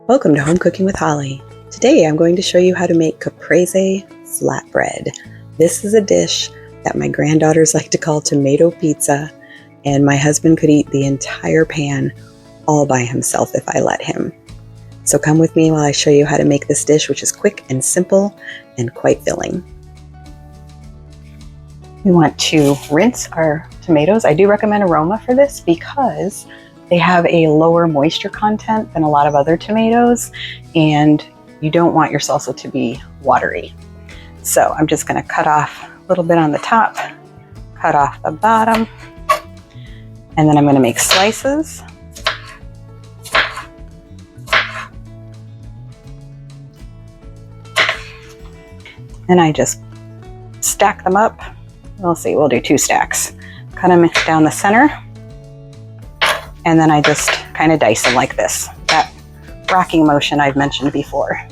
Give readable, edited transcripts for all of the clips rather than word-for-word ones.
Welcome to Home Cooking with Holly. Today I'm going to show you how to make Caprese Flatbread. This is a dish that my granddaughters like to call tomato pizza, and my husband could eat the entire pan all by himself if I let him. So come with me while I show you how to make this dish, which is quick and simple and quite filling. We want to rinse our tomatoes. I do recommend aroma for this because they have a lower moisture content than a lot of other tomatoes, and you don't want your salsa to be watery. So I'm just going to cut off a little bit on the top, cut off the bottom, and then I'm going to make slices. And I just stack them up. We'll see, we'll do 2 stacks. Cut them down the center. And then I just kind of dice them like this. That rocking motion I've mentioned before.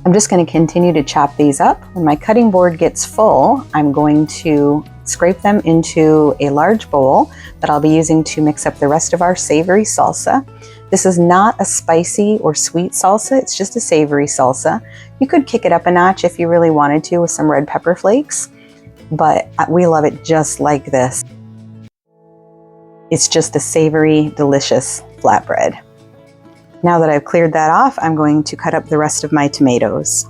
I'm just going to continue to chop these up. When my cutting board gets full, I'm going to scrape them into a large bowl that I'll be using to mix up the rest of our savory salsa. This is not a spicy or sweet salsa, it's just a savory salsa. You could kick it up a notch if you really wanted to with some red pepper flakes, but we love it just like this. It's just a savory, delicious flatbread. Now that I've cleared that off, I'm going to cut up the rest of my tomatoes.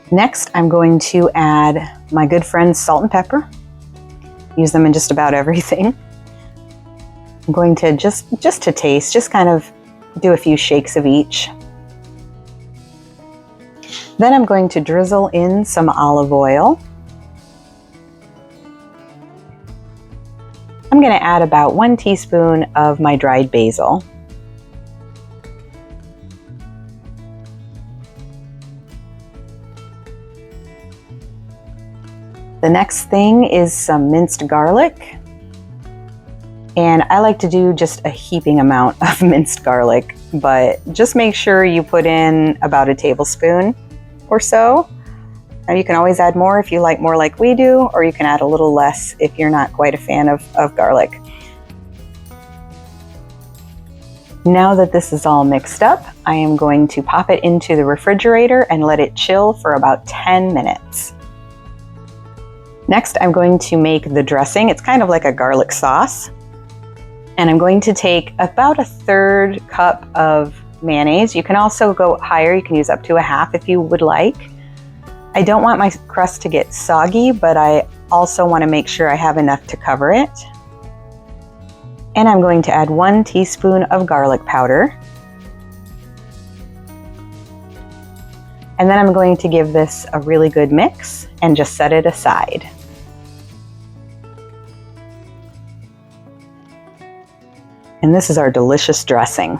Next, I'm going to add my good friends salt and pepper. Use them in just about everything. I'm going to just to taste, just kind of do a few shakes of each. Then I'm going to drizzle in some olive oil. I'm going to add about 1 teaspoon of my dried basil. The next thing is some minced garlic. And I like to do just a heaping amount of minced garlic, but just make sure you put in about a tablespoon or so. Now you can always add more if you like more like we do, or you can add a little less if you're not quite a fan of garlic. Now that this is all mixed up, I am going to pop it into the refrigerator and let it chill for about 10 minutes. Next, I'm going to make the dressing. It's kind of like a garlic sauce. And I'm going to take about 1/3 cup of mayonnaise. You can also go higher. You can use up to 1/2 if you would like. I don't want my crust to get soggy, but I also want to make sure I have enough to cover it. And I'm going to add 1 teaspoon of garlic powder. And then I'm going to give this a really good mix and just set it aside. And this is our delicious dressing.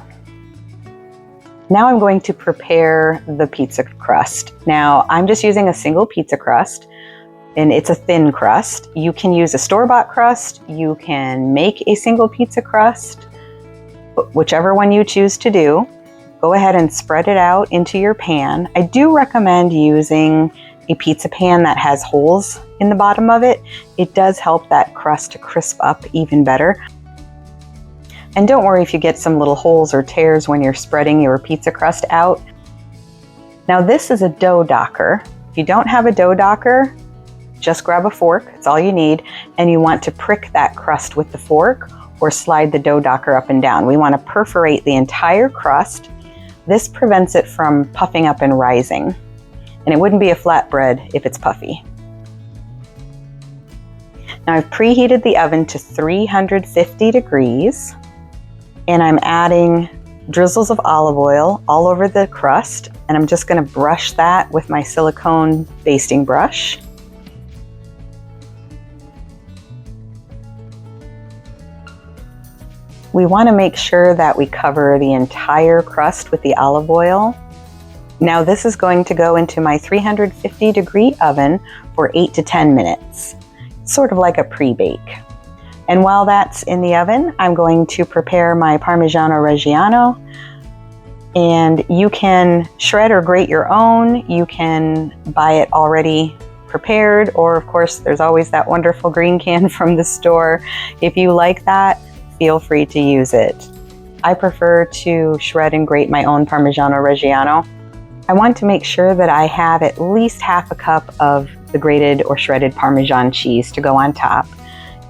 Now I'm going to prepare the pizza crust. Now I'm just using a single pizza crust, and it's a thin crust. You can use a store-bought crust, you can make a single pizza crust, whichever one you choose to do. Go ahead and spread it out into your pan. I do recommend using a pizza pan that has holes in the bottom of it. It does help that crust to crisp up even better. And don't worry if you get some little holes or tears when you're spreading your pizza crust out. Now this is a dough docker. If you don't have a dough docker, just grab a fork, it's all you need, and you want to prick that crust with the fork or slide the dough docker up and down. We want to perforate the entire crust. This prevents it from puffing up and rising. And it wouldn't be a flatbread if it's puffy. Now I've preheated the oven to 350 degrees. And I'm adding drizzles of olive oil all over the crust, and I'm just going to brush that with my silicone basting brush. We want to make sure that we cover the entire crust with the olive oil. Now this is going to go into my 350-degree oven for 8 to 10 minutes, sort of like a pre-bake. And while that's in the oven, I'm going to prepare my Parmigiano Reggiano. And you can shred or grate your own. You can buy it already prepared, or of course, there's always that wonderful green can from the store. If you like that, feel free to use it. I prefer to shred and grate my own Parmigiano Reggiano. I want to make sure that I have at least half a cup of the grated or shredded Parmesan cheese to go on top.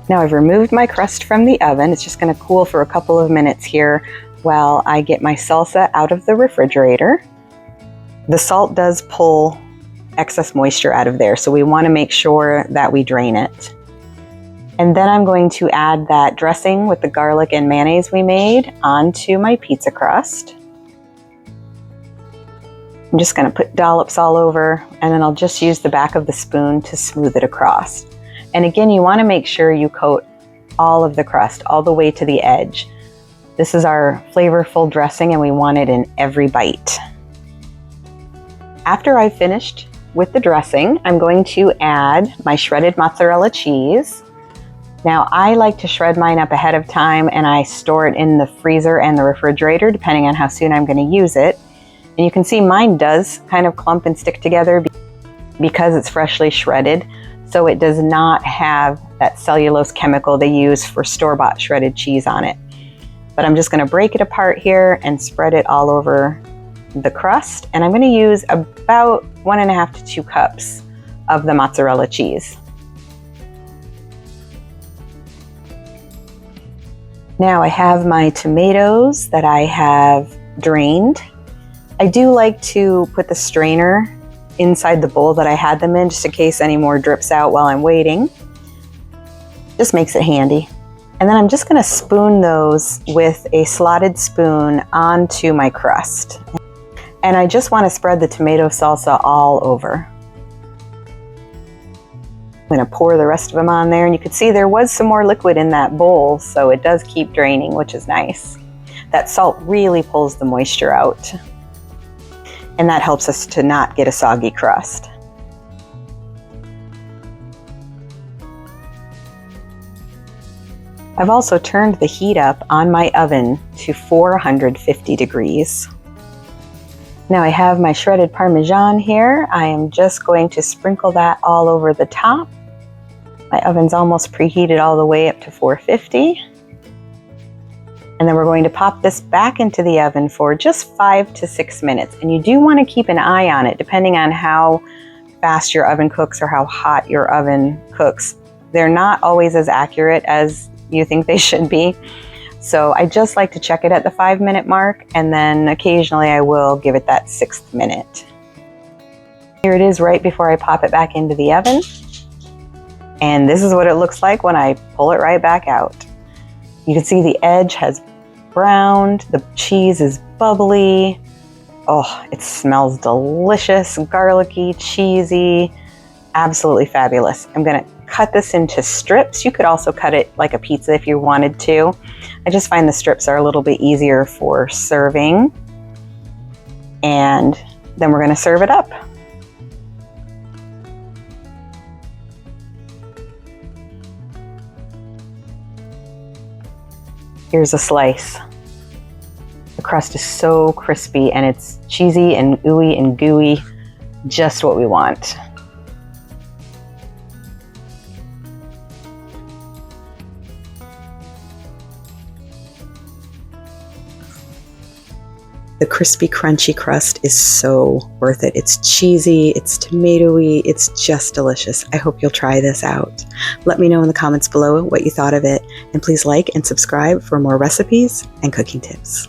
Now I've removed my crust from the oven. It's just going to cool for a couple of minutes here while I get my salsa out of the refrigerator. The salt does pull excess moisture out of there, so we want to make sure that we drain it. And then I'm going to add that dressing with the garlic and mayonnaise we made onto my pizza crust. I'm just going to put dollops all over, and then I'll just use the back of the spoon to smooth it across. And again, you want to make sure you coat all of the crust all the way to the edge. This is our flavorful dressing, and we want it in every bite. After I've finished with the dressing, I'm going to add my shredded mozzarella cheese. Now, I like to shred mine up ahead of time, and I store it in the freezer and the refrigerator, depending on how soon I'm going to use it. And you can see mine does kind of clump and stick together because it's freshly shredded. So it does not have that cellulose chemical they use for store-bought shredded cheese on it. But I'm just going to break it apart here and spread it all over the crust. And I'm going to use about 1.5 to 2 cups of the mozzarella cheese. Now I have my tomatoes that I have drained. I do like to put the strainer inside the bowl that I had them in, just in case any more drips out while I'm waiting. Just makes it handy. And then I'm just going to spoon those with a slotted spoon onto my crust. And I just want to spread the tomato salsa all over. I'm going to pour the rest of them on there, and you can see there was some more liquid in that bowl, so it does keep draining, which is nice. That salt really pulls the moisture out, and that helps us to not get a soggy crust. I've also turned the heat up on my oven to 450 degrees. Now I have my shredded Parmesan here. I am just going to sprinkle that all over the top. My oven's almost preheated all the way up to 450. And then we're going to pop this back into the oven for just 5 to 6 minutes. And you do want to keep an eye on it depending on how fast your oven cooks or how hot your oven cooks. They're not always as accurate as you think they should be. So I just like to check it at the 5-minute mark, and then occasionally I will give it that 6th minute. Here it is right before I pop it back into the oven. And this is what it looks like when I pull it right back out. You can see the edge has browned, the cheese is bubbly. Oh, it smells delicious, garlicky, cheesy, absolutely fabulous. I'm gonna cut this into strips. You could also cut it like a pizza if you wanted to. I just find the strips are a little bit easier for serving. And then we're gonna serve it up. Here's a slice. The crust is so crispy and it's cheesy and ooey and gooey, just what we want. The crispy, crunchy crust is so worth it. It's cheesy, it's tomatoey, it's just delicious. I hope you'll try this out. Let me know in the comments below what you thought of it, and please like and subscribe for more recipes and cooking tips.